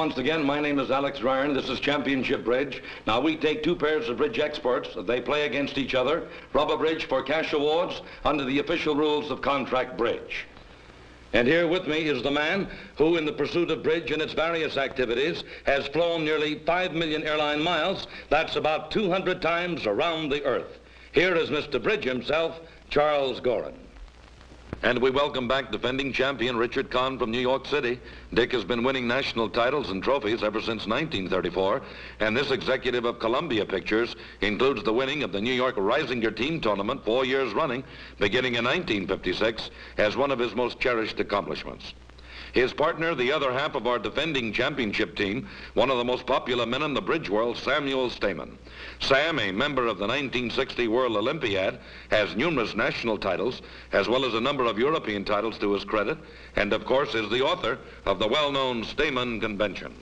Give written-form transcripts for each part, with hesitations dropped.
once again. My name is Alex Ryan. This is Championship Bridge. Now, we take two pairs of bridge experts. They play against each other. Rubber bridge for cash awards under the official rules of contract bridge. And here with me is the man who, in the pursuit of bridge and its various activities, has flown nearly 5 million airline miles. That's about 200 times around the earth. Here is Mr. Bridge himself, Charles Gorin. And we welcome back defending champion Richard Kahn from New York City. Dick has been winning national titles and trophies ever since 1934, and this executive of Columbia Pictures includes the winning of the New York Risinger Team Tournament 4 years running, beginning in 1956, as one of his most cherished accomplishments. His partner, the other half of our defending championship team, one of the most popular men in the bridge world, Samuel Stayman. Sam, a member of the 1960 World Olympiad, has numerous national titles, as well as a number of European titles to his credit, and of course is the author of the well-known Stayman Convention.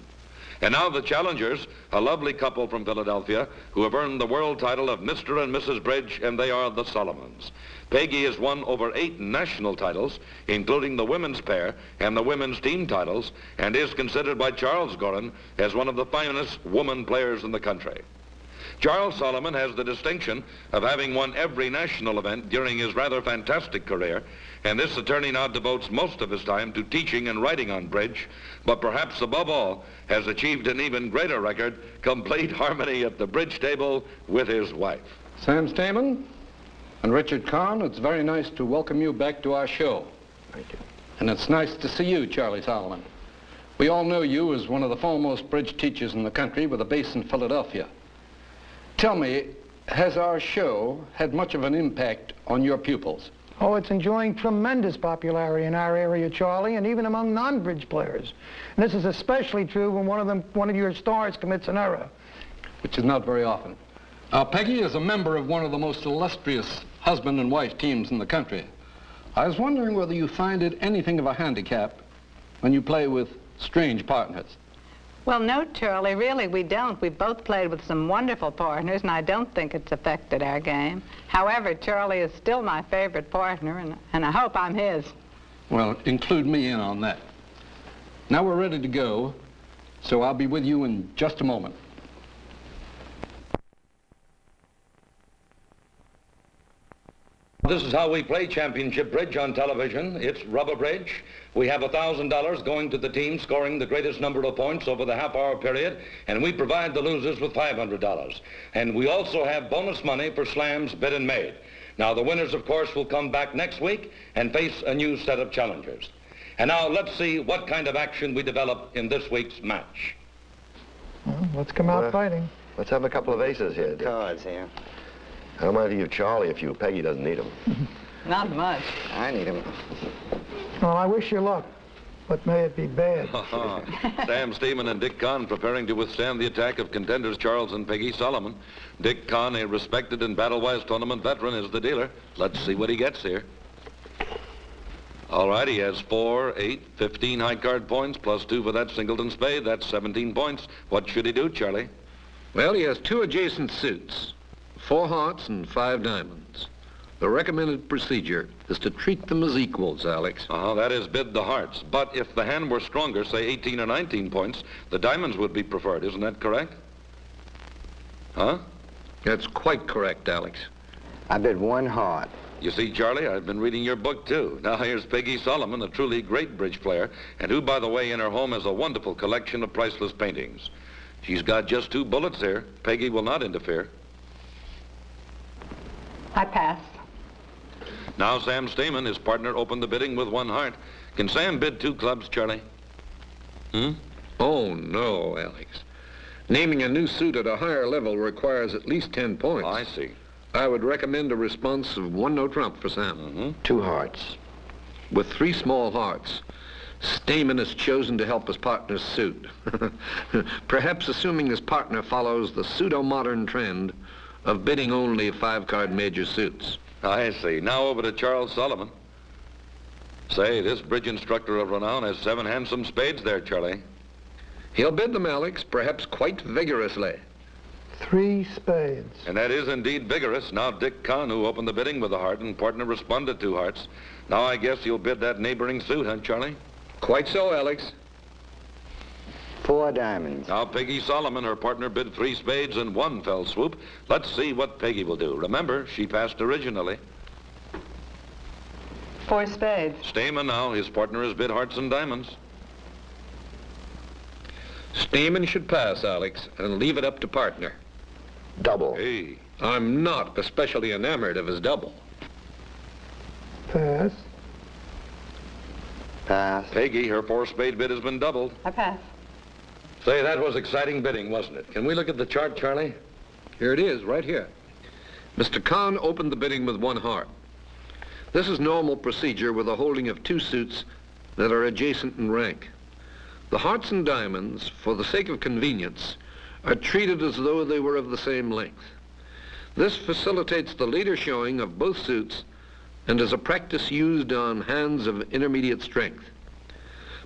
And now the challengers, a lovely couple from Philadelphia, who have earned the world title of Mr. and Mrs. Bridge, and they are the Solomons. Peggy has won over 8 national titles, including the women's pair and the women's team titles, and is considered by Charles Gorin as one of the finest woman players in the country. Charles Solomon has the distinction of having won every national event during his rather fantastic career, and this attorney now devotes most of his time to teaching and writing on bridge, but perhaps above all has achieved an even greater record, complete harmony at the bridge table with his wife. Sam Stayman and Richard Kahn, it's very nice to welcome you back to our show. Thank you. And it's nice to see you, Charlie Solomon. We all know you as one of the foremost bridge teachers in the country with a base in Philadelphia. Tell me, has our show had much of an impact on your pupils? Oh, it's enjoying tremendous popularity in our area, Charlie, and even among non-bridge players. And this is especially true when one of your stars commits an error. Which is not very often. Peggy is a member of one of the most illustrious husband and wife teams in the country. I was wondering whether you find it anything of a handicap when you play with strange partners. Well, no, Charlie, really, we don't. We've both played with some wonderful partners, and I don't think it's affected our game. However, Charlie is still my favorite partner, and I hope I'm his. Well, include me in on that. Now we're ready to go, so I'll be with you in just a moment. This is how we play championship bridge on television. It's rubber bridge. We have $1,000 going to the team scoring the greatest number of points over the half-hour period, and we provide the losers with $500. And we also have bonus money for slams bid and made. Now, the winners, of course, will come back next week and face a new set of challengers. And now let's see what kind of action we develop in this week's match. Well, let's come out fighting. Let's have a couple of aces here, Dick. Cards here. I don't mind if you Charlie if you. Peggy doesn't need them. Not much. I need him. Well, I wish you luck, but may it be bad. Sam Stayman and Dick Kahn preparing to withstand the attack of contenders Charles and Peggy Solomon. Dick Kahn, a respected and battle-wise tournament veteran, is the dealer. Let's see what he gets here. All right, he has 4, 8, 15 high card points, plus 2 for that singleton spade. That's 17 points. What should he do, Charlie? Well, he has 2 adjacent suits, 4 hearts and 5 diamonds. The recommended procedure is to treat them as equals, Alex. That is bid the hearts. But if the hand were stronger, say 18 or 19 points, the diamonds would be preferred. Isn't that correct? Huh? That's quite correct, Alex. I bid 1 heart. You see, Charlie, I've been reading your book, too. Now here's Peggy Solomon, a truly great bridge player, and who, by the way, in her home has a wonderful collection of priceless paintings. She's got just 2 bullets here. Peggy will not interfere. I pass. Now Sam Stayman, his partner, opened the bidding with 1 heart. Can Sam bid 2 clubs, Charlie? Oh, no, Alex. Naming a new suit at a higher level requires at least 10 points. I see. I would recommend a response of 1 no trump for Sam. 2 hearts. With 3 small hearts, Stayman has chosen to help his partner's suit. Perhaps assuming his partner follows the pseudo-modern trend of bidding only 5-card major suits. I see. Now over to Charles Solomon. Say, this bridge instructor of renown has 7 handsome spades there, Charlie. He'll bid them, Alex, perhaps quite vigorously. 3 spades. And that is indeed vigorous. Now Dick Kahn, who opened the bidding with a heart, and partner responded 2 hearts. Now I guess you'll bid that neighboring suit, huh, Charlie? Quite so, Alex. 4 diamonds. Now Peggy Solomon, her partner, bid 3 spades in one fell swoop. Let's see what Peggy will do. Remember, she passed originally. 4 spades. Stamen now, his partner has bid hearts and diamonds. Stamen should pass, Alex, and leave it up to partner. Double. Hey, I'm not especially enamored of his double. Pass. Pass. Peggy, her 4 spade bid has been doubled. I pass. Say, that was exciting bidding, wasn't it? Can we look at the chart, Charlie? Here it is, right here. Mr. Kahn opened the bidding with 1 heart. This is normal procedure with a holding of 2 suits that are adjacent in rank. The hearts and diamonds, for the sake of convenience, are treated as though they were of the same length. This facilitates the later showing of both suits and is a practice used on hands of intermediate strength.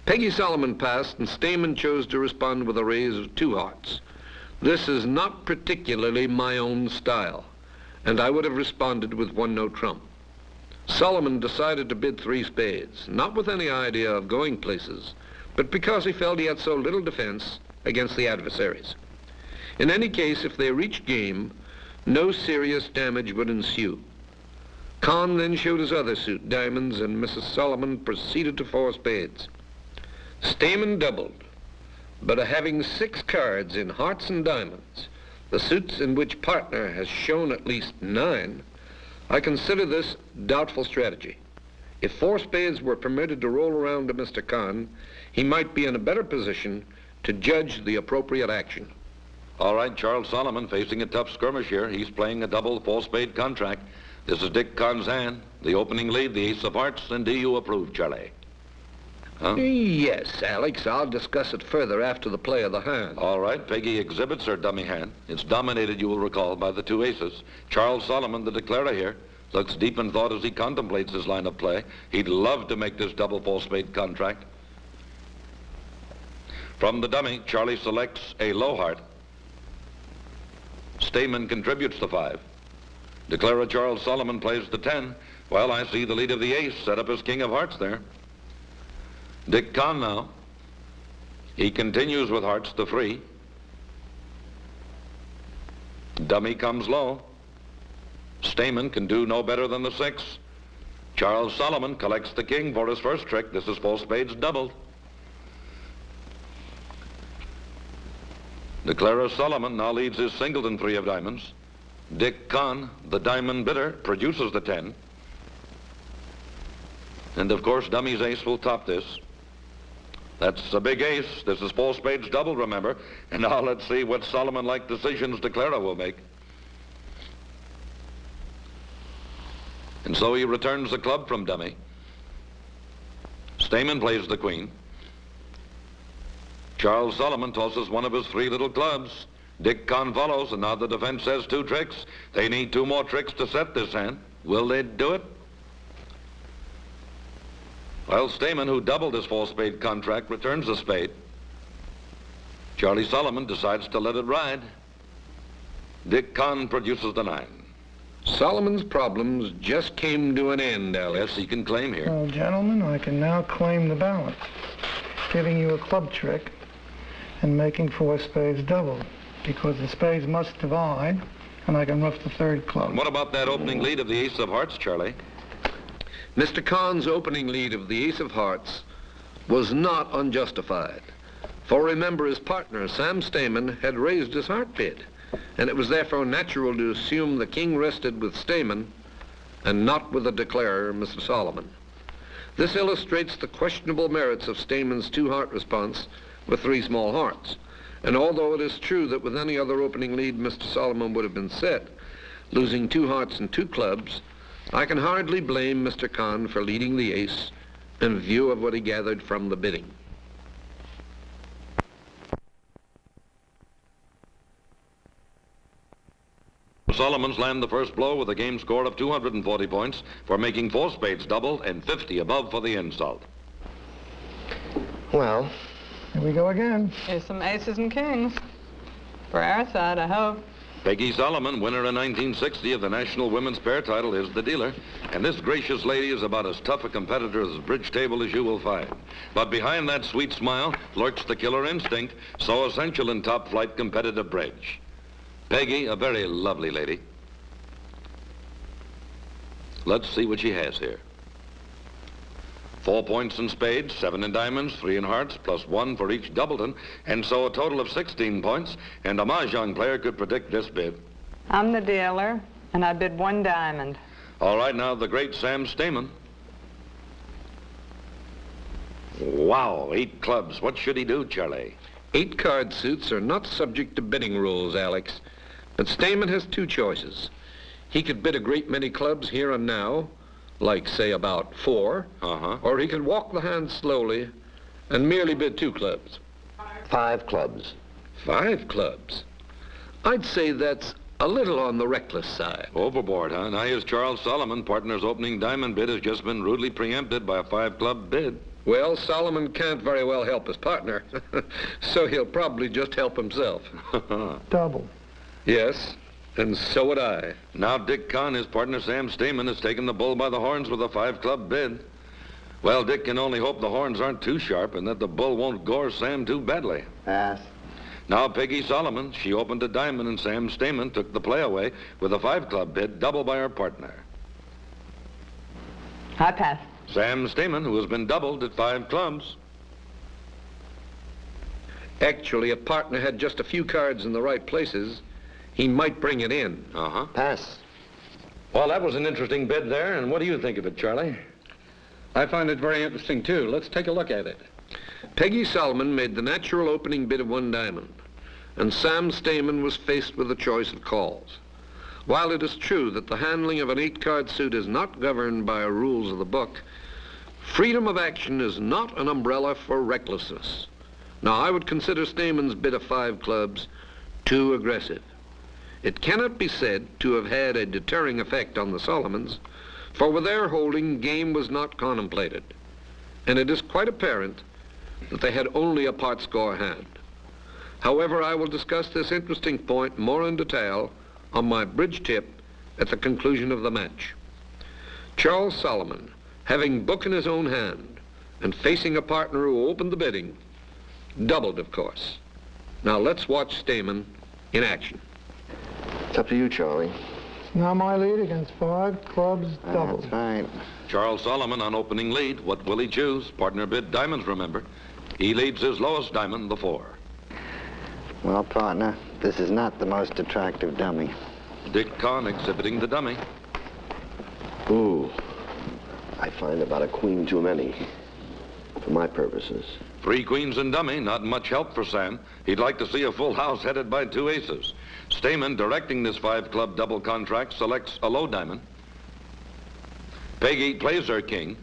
Peggy Solomon passed and Stamen chose to respond with a raise of 2 hearts. This is not particularly my own style, and I would have responded with 1 no trump. Solomon decided to bid 3 spades, not with any idea of going places, but because he felt he had so little defense against the adversaries. In any case, if they reached game, no serious damage would ensue. Kahn then showed his other suit, diamonds, and Mrs. Solomon proceeded to 4 spades. Stamen doubled, but having 6 cards in hearts and diamonds, the suits in which partner has shown at least 9, I consider this doubtful strategy. If 4 spades were permitted to roll around to Mr. Kahn, he might be in a better position to judge the appropriate action. All right, Charles Solomon facing a tough skirmish here. He's playing a double 4-spade contract. This is Dick Kahn's hand. The opening lead, the ace of hearts, and do you approve, Charlie? Huh? Yes, Alex, I'll discuss it further after the play of the hand. All right, Peggy exhibits her dummy hand. It's dominated, you will recall, by the 2 aces. Charles Solomon, the declarer here, looks deep in thought as he contemplates his line of play. He'd love to make this double 4-spade contract. From the dummy, Charlie selects a low heart. Stamen contributes the 5. Declarer Charles Solomon plays the 10. Well, I see the lead of the ace set up as king of hearts there. Dick Kahn now. He continues with hearts the 3. Dummy comes low. Stamen can do no better than the 6. Charles Solomon collects the king for his first trick. This is 4 spades doubled. Declarer Solomon now leads his singleton 3 of diamonds. Dick Kahn, the diamond bidder, produces the 10. And of course, dummy's ace will top this. That's a big ace. This is 4 spades doubled, remember. And now let's see what Solomon-like decisions declarer will make. And so he returns the club from dummy. Stamen plays the queen. Charles Solomon tosses one of his 3 little clubs. Dick Kahn follows, and now the defense says 2 tricks. They need 2 more tricks to set this hand. Will they do it? Well, Stamen, who doubled his 4-spade contract, returns the spade. Charlie Solomon decides to let it ride. Dick Kahn produces the 9. Solomon's problems just came to an end, Alex. Yes, he can claim here. Well, gentlemen, I can now claim the balance, giving you a club trick and making 4 spades doubled, because the spades must divide, and I can ruff the 3rd club. And what about that opening lead of the ace of hearts, Charlie? Mr. Kahn's opening lead of the ace of hearts was not unjustified. For remember, his partner, Sam Stamen, had raised his heart bid, and it was therefore natural to assume the king rested with Stamen and not with the declarer, Mr. Solomon. This illustrates the questionable merits of Stamen's 2-heart response with 3 small hearts. And although it is true that with any other opening lead Mr. Solomon would have been set, losing 2 hearts and 2 clubs, I can hardly blame Mr. Kahn for leading the ace in view of what he gathered from the bidding. Solomons land the first blow with a game score of 240 points for making 4 spades double and 50 above for the insult. Well, Here we go again. Here's some aces and kings. For our side, I hope. Peggy Solomon, winner in 1960 of the National Women's Pair title, is the dealer. And this gracious lady is about as tough a competitor at the bridge table as you will find. But behind that sweet smile lurks the killer instinct, so essential in top-flight competitive bridge. Peggy, a very lovely lady. Let's see what she has here. 4 points in spades, 7 in diamonds, 3 in hearts, plus 1 for each doubleton, and so a total of 16 points, and a mahjong player could predict this bid. I'm the dealer, and I bid 1 diamond. All right, now the great Sam Stamen. Wow, 8 clubs. What should he do, Charlie? 8 card suits are not subject to bidding rules, Alex. But Stamen has 2 choices. He could bid a great many clubs here and now, like, say, about 4. Or he could walk the hand slowly and merely bid 2 clubs. 5 clubs. 5 clubs? I'd say that's a little on the reckless side. Overboard, huh? Now here's Charles Solomon. Partner's opening diamond bid has just been rudely preempted by a 5-club bid. Well, Solomon can't very well help his partner, so he'll probably just help himself. Double. Yes, and so would I. Now Dick Kahn, his partner Sam Stamen, has taken the bull by the horns with a 5-club bid. Well, Dick can only hope the horns aren't too sharp and that the bull won't gore Sam too badly. Pass. Now Peggy Solomon, she opened a diamond and Sam Stamen took the play away with a 5-club bid, double by her partner. I pass. Sam Stamen, who has been doubled at 5 clubs. Actually, if partner had just a few cards in the right places, he might bring it in. Pass. Well, that was an interesting bid there, and what do you think of it, Charlie? I find it very interesting, too. Let's take a look at it. Peggy Solomon made the natural opening bid of 1 diamond, and Sam Stamen was faced with a choice of calls. While it is true that the handling of an 8-card suit is not governed by rules of the book, freedom of action is not an umbrella for recklessness. Now, I would consider Stamen's bid of 5 clubs too aggressive. It cannot be said to have had a deterring effect on the Solomons, for with their holding, game was not contemplated, and it is quite apparent that they had only a part-score hand. However, I will discuss this interesting point more in detail on my bridge tip at the conclusion of the match. Charles Solomon, having book in his own hand and facing a partner who opened the bidding, doubled, of course. Now let's watch Stamen in action. It's up to you, Charlie. Now my lead against 5 clubs double. That's right. Charles Solomon on opening lead. What will he choose? Partner bid diamonds, remember. He leads his lowest diamond, the 4. Well, partner, this is not the most attractive dummy. Dick Kahn exhibiting the dummy. Ooh. I find about a queen too many for my purposes. 3 queens and dummy, not much help for Sam. He'd like to see a full house headed by 2 aces. Stamen, directing this 5-club double contract, selects a low diamond. Peggy plays her king.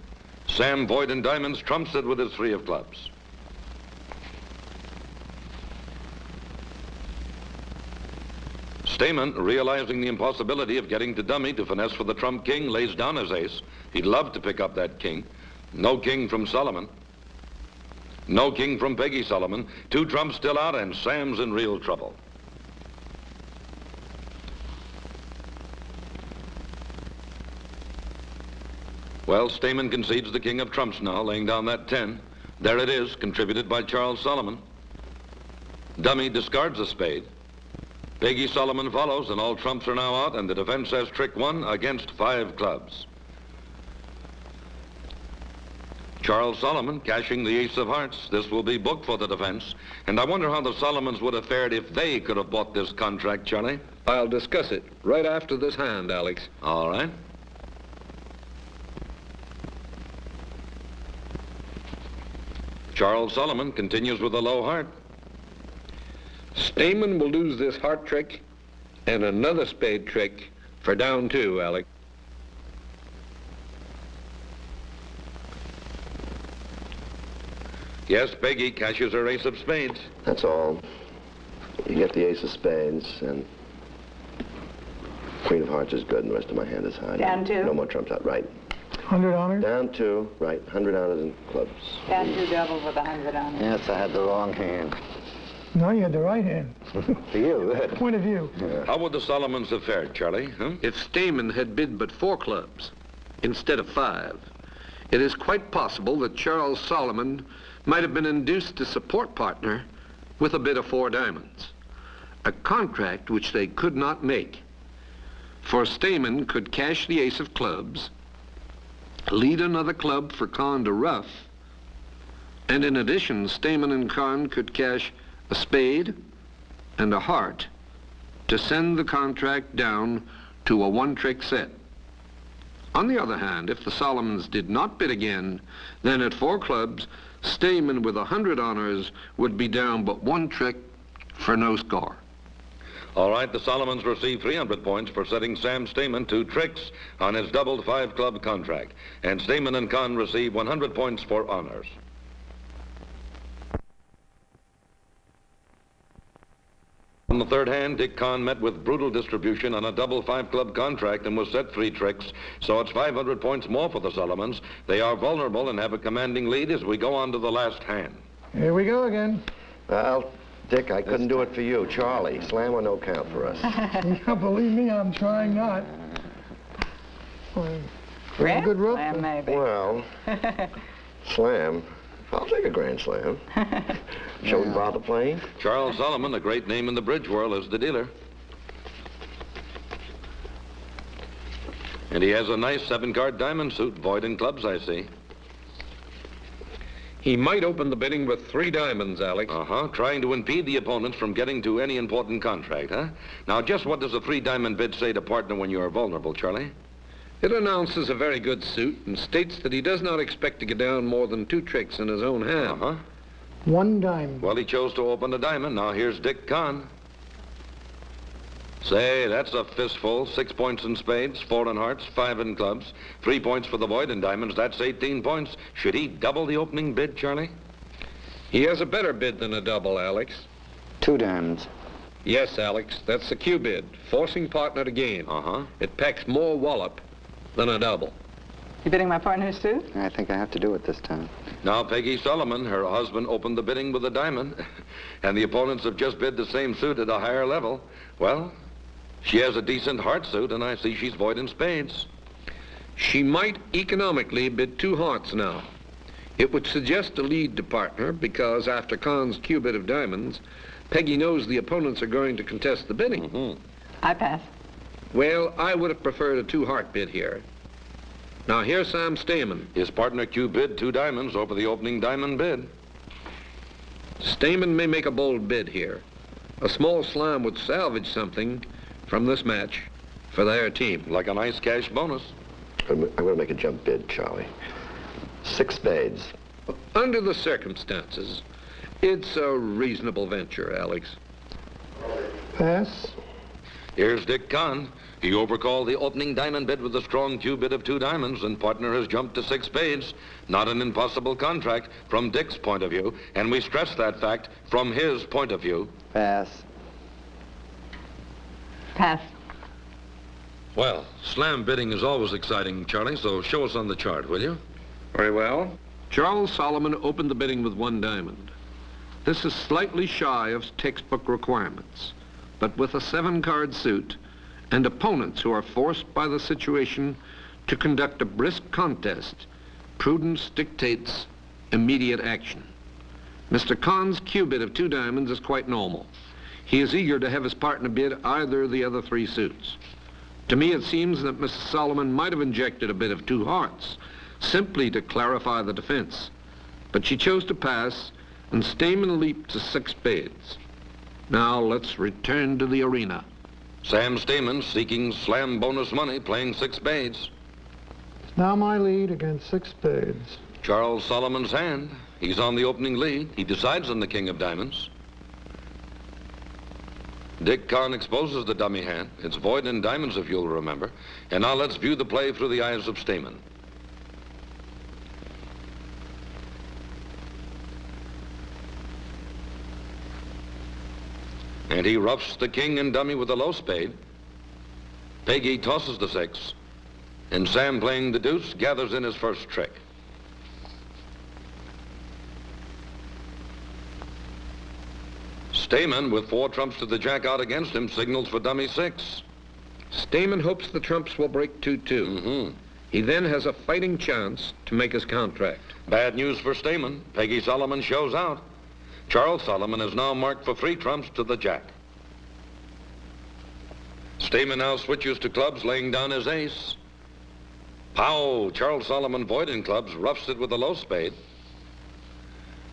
Sam, void in diamonds, trumps it with his 3 of clubs. Stamen, realizing the impossibility of getting to dummy to finesse for the trump king, lays down his ace. He'd love to pick up that king. No king from Solomon. No king from Peggy Solomon. 2 trumps still out, and Sam's in real trouble. Well, Stamen concedes the king of trumps now, laying down that 10. There it is, contributed by Charles Solomon. Dummy discards a spade. Peggy Solomon follows, and all trumps are now out, and the defense has trick 1 against 5 clubs. Charles Solomon cashing the ace of hearts. This will be booked for the defense. And I wonder how the Solomons would have fared if they could have bought this contract, Charlie. I'll discuss it right after this hand, Alex. All right. Charles Solomon continues with a low heart. Stamen will lose this heart trick and another spade trick for down 2, Alex. Yes, Peggy cashes her ace of spades. That's all. You get the ace of spades, and queen of hearts is good, and the rest of my hand is high. Down 2. No more trumps out, right. 100 honors? Down 2, right. 100 honors in clubs. Down 2 double with 100 on it. Yes, I had the wrong hand. No, you had the right hand. For you, that. Point of view. How would the Solomons have fared, Charlie? Huh? If Stamen had bid but 4 clubs instead of 5, it is quite possible that Charles Solomon might have been induced to support partner with a bid of 4 diamonds, a contract which they could not make. For Stamen could cash the ace of clubs, lead another club for Con to ruff, and in addition, Stamen and Con could cash a spade and a heart to send the contract down to a 1-trick set. On the other hand, if the Solomons did not bid again, then at 4 clubs, Stamen with 100 honors would be down but 1 trick for no score. All right, the Solomons receive 300 points for setting Sam Stamen 2 tricks on his doubled 5-club contract. And Stamen and Con receive 100 points for honors. On the third hand, Dick Con met with brutal distribution on a double 5-club contract and was set 3 tricks, so it's 500 points more for the Solomons. They are vulnerable and have a commanding lead as we go on to the last hand. Here we go again. Well, Dick, I couldn't do it for you. Charlie, slam or no count for us. Yeah, believe me, I'm trying not. Grand good rope. slam, maybe. Well, slam. I'll take a grand slam. Shall we bother playing? Charles Solomon, a great name in the bridge world, is the dealer. And he has a nice 7-card diamond suit, void in clubs, I see. He might open the bidding with 3 diamonds, Alex. Trying to impede the opponents from getting to any important contract, huh? Now, just what does a 3-diamond bid say to partner when you are vulnerable, Charlie? It announces a very good suit and states that he does not expect to get down more than 2 tricks in his own hand. 1 diamond. Well, he chose to open a diamond. Now, here's Dick Con. Say, that's a fistful. 6 points in spades, 4 in hearts, 5 in clubs, 3 points for the void in diamonds. That's 18 points. Should he double the opening bid, Charlie? He has a better bid than a double, Alex. 2 diamonds. Yes, Alex, that's the Q bid, forcing partner to gain. It packs more wallop than a double. You bidding my partner's suit? I think I have to do it this time. Now, Peggy Solomon, her husband, opened the bidding with a diamond, and the opponents have just bid the same suit at a higher level. Well, she has a decent heart suit, and I see she's void in spades. She might economically bid 2 hearts now. It would suggest a lead to partner because after Con's Q bid of diamonds, Peggy knows the opponents are going to contest the bidding. I pass. Well, I would have preferred a 2-heart bid here. Now, here's Sam Stamen. His partner Q bid 2 diamonds over the opening diamond bid. Stamen may make a bold bid here. A small slam would salvage something from this match for their team. Like a nice cash bonus. I'm going to make a jump bid, Charlie. 6 spades. Under the circumstances, it's a reasonable venture, Alex. Pass. Here's Dick Con. He overcalled the opening diamond bid with a strong Q bid of 2 diamonds, and partner has jumped to 6 spades. Not an impossible contract from Dick's point of view, and we stress that fact from his point of view. Pass. Pass. Well, slam bidding is always exciting, Charlie, so show us on the chart, will you? Very well. Charles Solomon opened the bidding with 1 diamond. This is slightly shy of textbook requirements, but with a 7-card suit and opponents who are forced by the situation to conduct a brisk contest, prudence dictates immediate action. Mr. Con's Q bid of 2 diamonds is quite normal. He is eager to have his partner bid either of the other 3 suits. To me, it seems that Mrs. Solomon might have injected a bid of 2 hearts, simply to clarify the defense. But she chose to pass, and Stamen leaped to 6 spades. Now, let's return to the arena. Sam Stamen seeking slam bonus money, playing 6 spades. Now my lead against 6 spades. Charles Solomon's hand. He's on the opening lead. He decides on the king of diamonds. Dick Con exposes the dummy hand. It's void in diamonds, if you'll remember. And now let's view the play through the eyes of Stamen. And he roughs the king and dummy with a low spade. Peggy tosses the 6. And Sam, playing the deuce, gathers in his first trick. Stamen, with 4 trumps to the jack out against him, signals for dummy 6. Stamen hopes the trumps will break 2-2. He then has a fighting chance to make his contract. Bad news for Stamen. Peggy Solomon shows out. Charles Solomon is now marked for 3 trumps to the jack. Stamen now switches to clubs, laying down his ace. Pow! Charles Solomon, voiding clubs, roughs it with a low spade.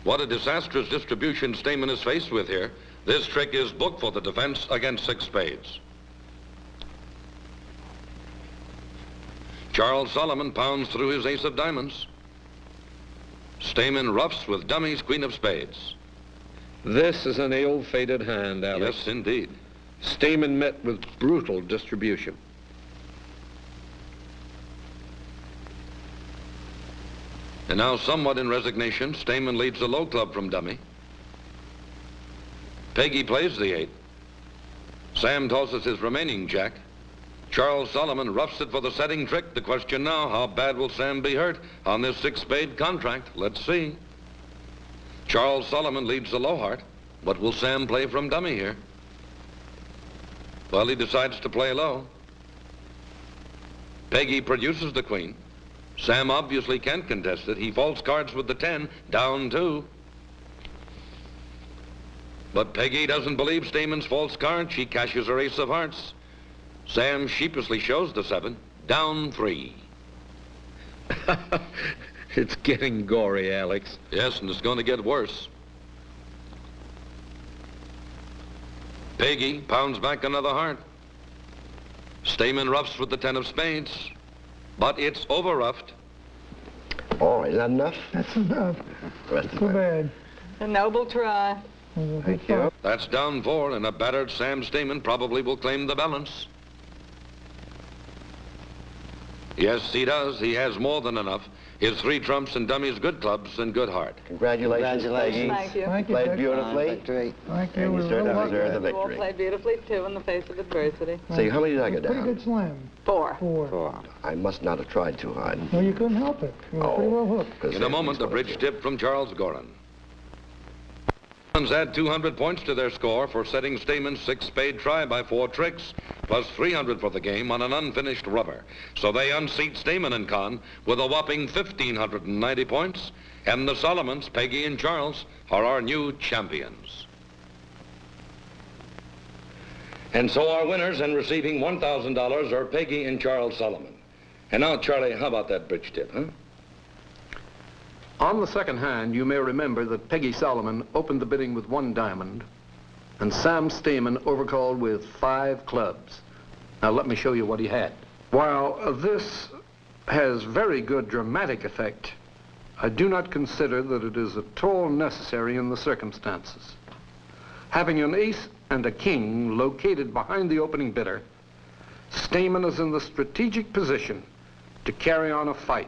What a disastrous distribution Stamen is faced with here. This trick is booked for the defense against 6 spades. Charles Solomon pounds through his ace of diamonds. Stamen roughs with dummies, queen of spades. This is an ill-fated hand, Alex. Yes, indeed. Stamen met with brutal distribution. And now, somewhat in resignation, Stamen leads the low club from dummy. Peggy plays the 8. Sam tosses his remaining jack. Charles Solomon roughs it for the setting trick. The question now, how bad will Sam be hurt on this 6-spade contract? Let's see. Charles Solomon leads the low heart. What will Sam play from dummy here? Well, he decides to play low. Peggy produces the queen. Sam obviously can't contest it. He faults cards with the 10, down 2. But Peggy doesn't believe Stamen's false card. She cashes her ace of hearts. Sam sheepishly shows the 7, down 3. It's getting gory, Alex. Yes, and it's going to get worse. Peggy pounds back another heart. Stamen roughs with the 10 of spades, but it's over-roughed. Oh, is that enough? That's enough. Rest Too bad. A noble try. Thank you. That's down 4, and a battered Sam Stamen probably will claim the balance. Yes, he does. He has more than enough. His 3 trumps and dummies, good clubs and good heart. Congratulations, Peggy. Thank you. Thank you, Played Dick. beautifully. Victory. Thank you. And you We certainly really deserve the like You all victory. played beautifully, too, in the face of adversity. that. See, how many did I get Pretty down? good slam. 4. 4. I must not have tried too hard. No, you couldn't help it. You were pretty well hooked. 'Cause In a moment, a everybody's bridge gonna tip from Charles Gorin. Add 200 points to their score for setting Stamen's 6-spade try by 4 tricks, plus 300 for the game on an unfinished rubber. So they unseat Stamen and Kahn with a whopping 1,590 points, and the Solomons, Peggy and Charles, are our new champions. And so our winners and receiving $1,000 are Peggy and Charles Solomon. And now, Charlie, how about that bridge tip, huh? On the second hand, you may remember that Peggy Solomon opened the bidding with 1 diamond, and Sam Stamen overcalled with 5 clubs. Now let me show you what he had. While this has very good dramatic effect, I do not consider that it is at all necessary in the circumstances. Having an ace and a king located behind the opening bidder, Stamen is in the strategic position to carry on a fight.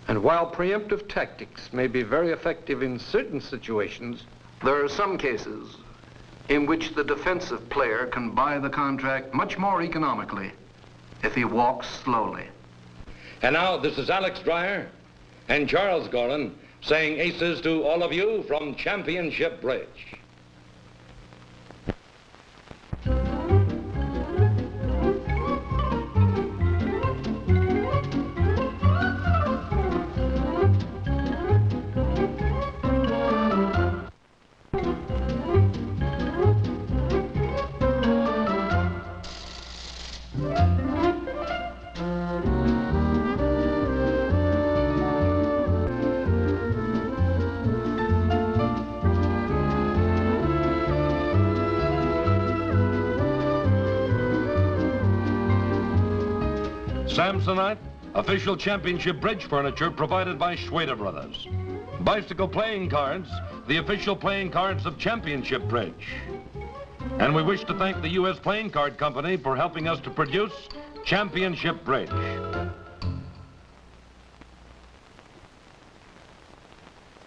And while preemptive tactics may be very effective in certain situations, there are some cases in which the defensive player can buy the contract much more economically if he walks slowly. And now, this is Alex Dreyer and Charles Gorin saying aces to all of you from Championship Bridge. Samsonite, official championship bridge furniture provided by Schwader Brothers. Bicycle playing cards, the official playing cards of Championship Bridge. And we wish to thank the U.S. Playing Card Company for helping us to produce Championship Bridge.